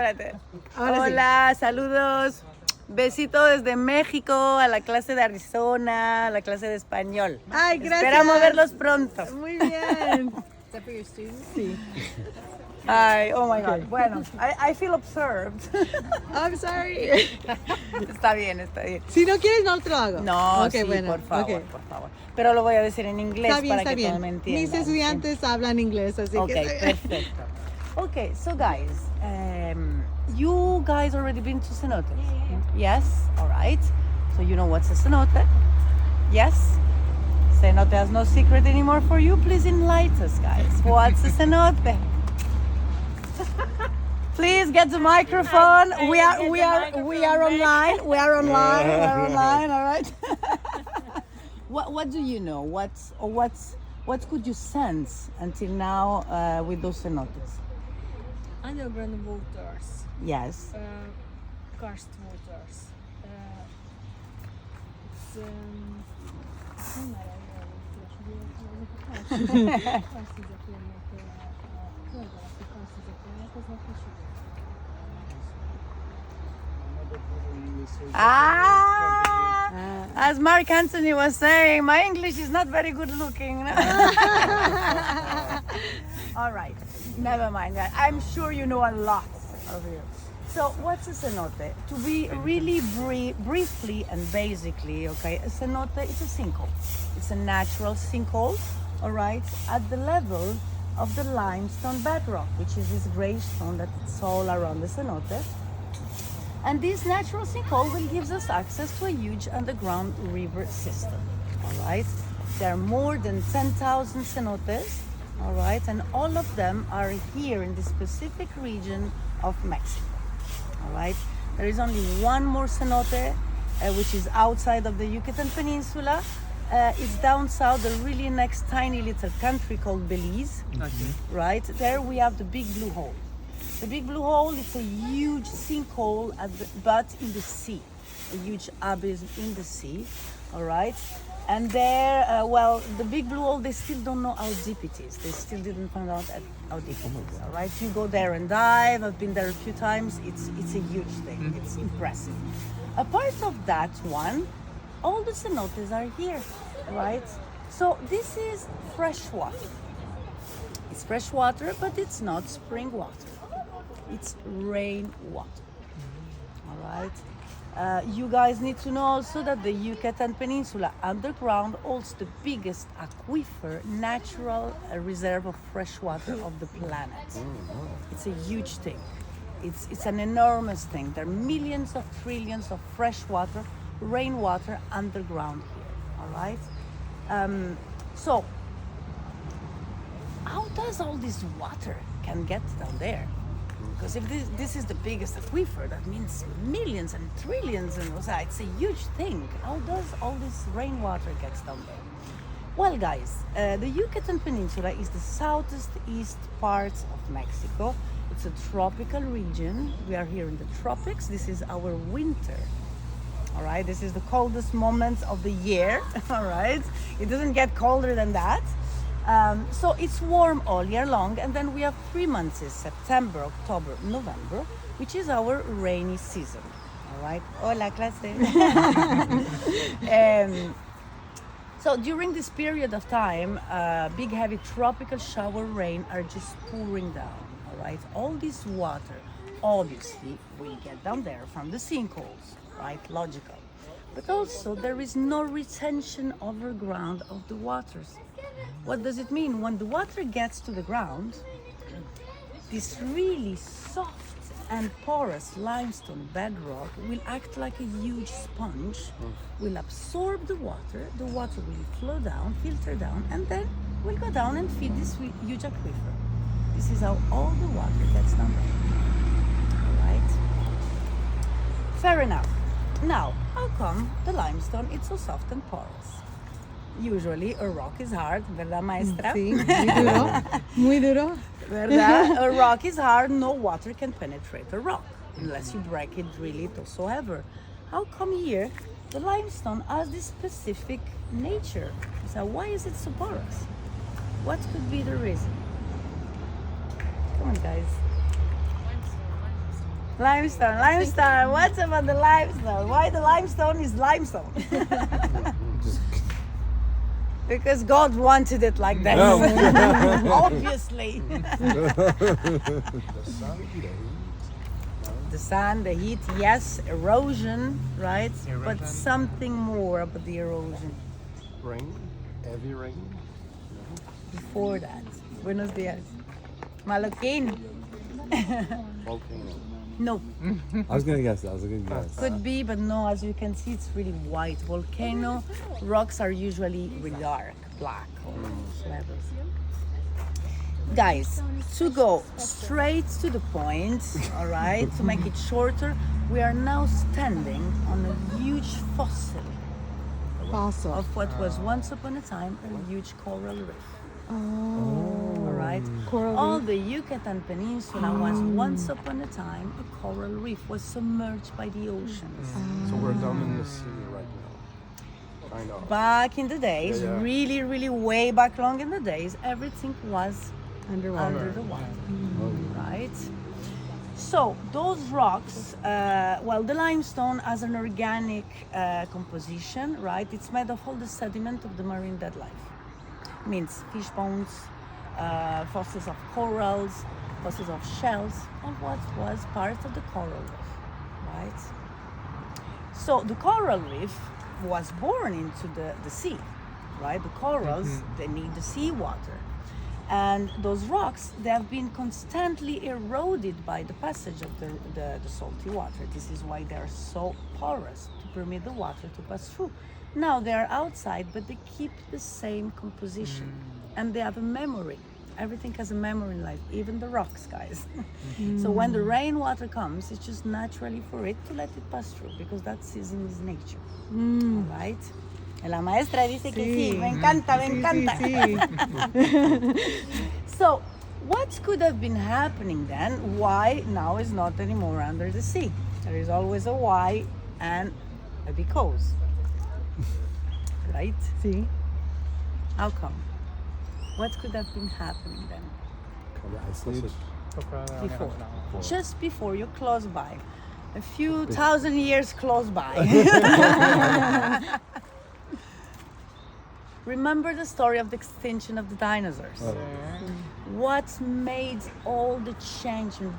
espérate. Ahora sí. Hola, saludos. Besito desde México, a la clase de Arizona, a la clase de español. Ay, gracias. Esperamos verlos pronto. Muy bien. Is that for your students? Sí. Ay, oh my God. Bueno, I feel observed. I'm sorry. Está bien, está bien. Si no quieres, no te lo hago. No, Ok, sí, bueno, por favor, ok. por favor. Pero lo voy a decir en inglés Está bien, para está que bien. todos me entiendan. Mis estudiantes hablan inglés, así Okay, que... perfecto. Okay, so guys, you guys already been to cenotes? Yes, all right. So you know what's a cenote? Yes? Cenote has no secret anymore for you. Please enlighten us, guys. What's a cenote? Please get the microphone. We are online. We are online. We are online. All right. What do you know? What could you sense until now with those cenotes? Underground waters, Yes. karst waters. It's nem már karszvizek jönnek, a föld alatti karszvizek változnak, és As Mark Anthony was saying, my English is not very good looking. All right, never mind that. I'm sure you know a lot of you. So what's a cenote? To be really briefly and basically, okay, a cenote is a sinkhole. It's a natural sinkhole, all right, at the level of the limestone bedrock, which is this gray stone that's all around the cenote. And this natural sinkhole will give us access to a huge underground river system, all right? There are more than 10,000 cenotes, all right? And all of them are here in the specific region of Mexico, all right? There is only one more cenote, which is outside of the Yucatan Peninsula. It's down south, the really next tiny little country called Belize, right? There we have the Big Blue Hole. The Big Blue Hole is a huge sinkhole, but in the sea, a huge abyss in the sea, all right? And there, well, the Big Blue Hole, they still don't know how deep it is. They still didn't find out how deep it is, all right? You go there and dive. I've been there a few times. It's a huge thing. It's impressive. A part of that one, all the cenotes are here, right? So this is fresh water. It's fresh water, but it's not spring water. It's rainwater. All right. You guys need to know also that the Yucatan Peninsula underground holds the biggest aquifer, natural reserve of fresh water of the planet. It's a huge thing. It's an enormous thing. There are millions of trillions of fresh water, rainwater underground here. All right. So, how does all this water can get down there? Because if this is the biggest aquifer, that means millions and trillions, and it's a huge thing. How does all this rainwater get down there? Well, guys, the Yucatan Peninsula is the southeast part of Mexico. It's a tropical region. We are here in the tropics. This is our winter. All right, this is the coldest moment of the year. All right, it doesn't get colder than that. So it's warm all year long, and then we have 3 months: September, October, November, which is our rainy season. All right. Hola, clase. So during this period of time, big heavy tropical shower rain are just pouring down. All right. All this water, obviously, will get down there from the sinkholes. Right. Logical. But also there is no retention underground of the waters. What does it mean? When the water gets to the ground, this really soft and porous limestone bedrock will act like a huge sponge, will absorb the water will flow down, filter down, and then will go down and feed this huge aquifer. This is how all the water gets down there. All right? Fair enough. Now, how come the limestone is so soft and porous? Usually a rock is hard, ¿verdad, maestra? Sí, muy duro, muy duro. ¿Verdad? A rock is hard, no water can penetrate a rock unless you break it, drill it, whatsoever. How come here the limestone has this specific nature? So why is it so porous? What could be the reason? Come on, guys. Limestone, limestone. What's about the limestone? Why the limestone is limestone? Just Because God wanted it like that. No. Obviously. the sun, the heat. The sun, the heat, yes, erosion, right? But Erosion. something more about the erosion Rain, heavy rain. before that. Buenos dias. Maloquín. Volcano. No, I was gonna guess that. I was gonna guess. could be, but no, as you can see, it's really white. Volcano rocks are usually really dark, black or levels. Guys, to go straight to the point, all right, to make it shorter, we are now standing on a huge fossil Fossil. of what was once upon a time a huge coral reef. All right. Coral All reef. the Yucatan Peninsula was once upon a time a coral reef, was submerged by the oceans. So we're down in the sea right now. Kind of. Back in the days, Yeah, yeah. really, really way back long in the days, everything was Underwater. under the water, right? So those rocks, well, the limestone has an organic composition, right? It's made of all the sediment of the marine dead life. Means fish bones, fossils of corals, fossils of shells, of what was part of the coral reef, right? So the coral reef was born into the sea, right? The corals, they need the seawater. And those rocks, they have been constantly eroded by the passage of the salty water. This is why they are so porous, to permit the water to pass through. Now they are outside, but they keep the same composition. And they have a memory. Everything has a memory in life, even the rocks, guys. So when the rainwater comes, it's just naturally for it to let it pass through, because that's in its nature, right? Y la maestra dice que sí, me encanta, me encanta. So, what could have been happening then? Why now is not anymore under the sea? There is always a why and a because. Right? See? How come? What could have been happening then? Cover ice age. Before. Just before, you're close by. A few thousand years close by. Remember the story of the extinction of the dinosaurs? What made all the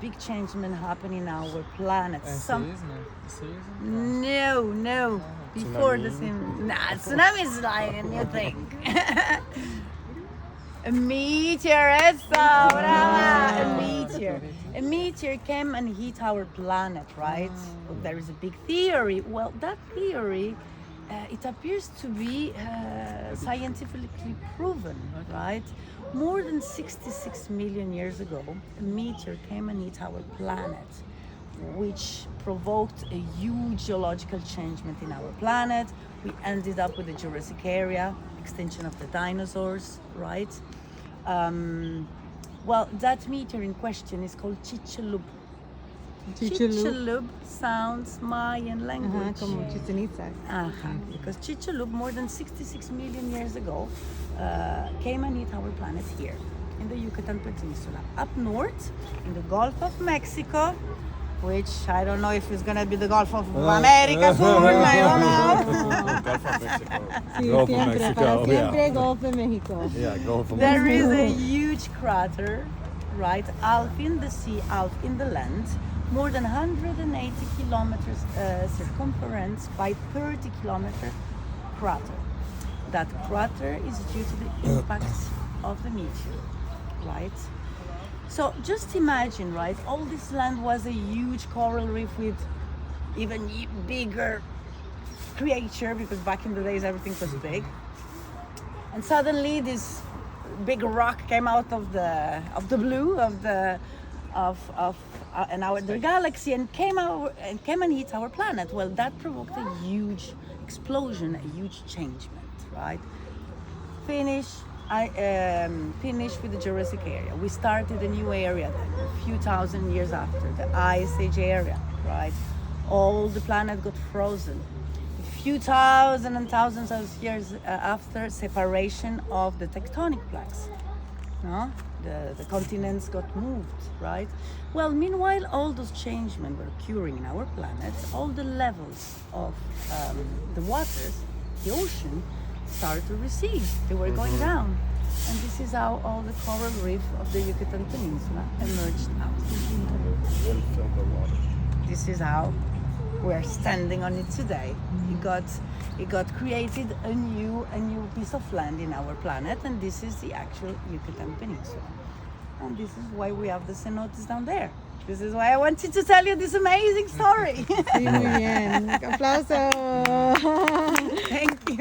big changement happen in our planet? No. Before the tsunami is like a new thing. A meteor, essa, brava! A meteor came and hit our planet, right? There is a big theory. Well, that theory, it appears to be scientifically proven, right? More than 66 million years ago, a meteor came and hit our planet, which provoked a huge geological changement in our planet. We ended up with the Jurassic area, extinction of the dinosaurs, right? Well, that meteor in question is called Chicxulub. Chicxulub sounds Mayan language. Como Chichen Itza. Because Chicxulub, more than 66 million years ago, came and hit our planet here in the Yucatan Peninsula. Up north, in the Gulf of Mexico, which I don't know if it's gonna be the Gulf of America soon, I don't know. Gulf of Mexico. Sí, Gulf of siempre, Mexico, para siempre yeah. Gulf de Mexico. Yeah, go from There is a huge crater, right, half in the sea, half in the land, more than 180 kilometers circumference by 30 kilometer crater. That crater is due to the impact of the meteor, right? So just imagine, right, all this land was a huge coral reef with even bigger creature, because back in the days everything was big. And suddenly this big rock came out of the blue of the galaxy and came and hit our planet. Well, that provoked a huge explosion, a huge changement, right? Finish with the Jurassic area. We started a new area then, a few thousand years after, the Ice Age area, right? All the planet got frozen. A few thousand and thousands of years after separation of the tectonic plaques, no? the continents got moved, right? Well, meanwhile, all those changes were occurring in our planet. All the levels of the waters, the ocean, started to recede. They were going down. And this is how all the coral reef of the Yucatan Peninsula emerged out. And fill the water. This is how we're standing on it today. It got created a new piece of land in our planet, and this is the actual Yucatan Peninsula. And this is why we have the cenotes down there. This is why I wanted to tell you this amazing story. Sí, muy bien. Aplauso. Thank you.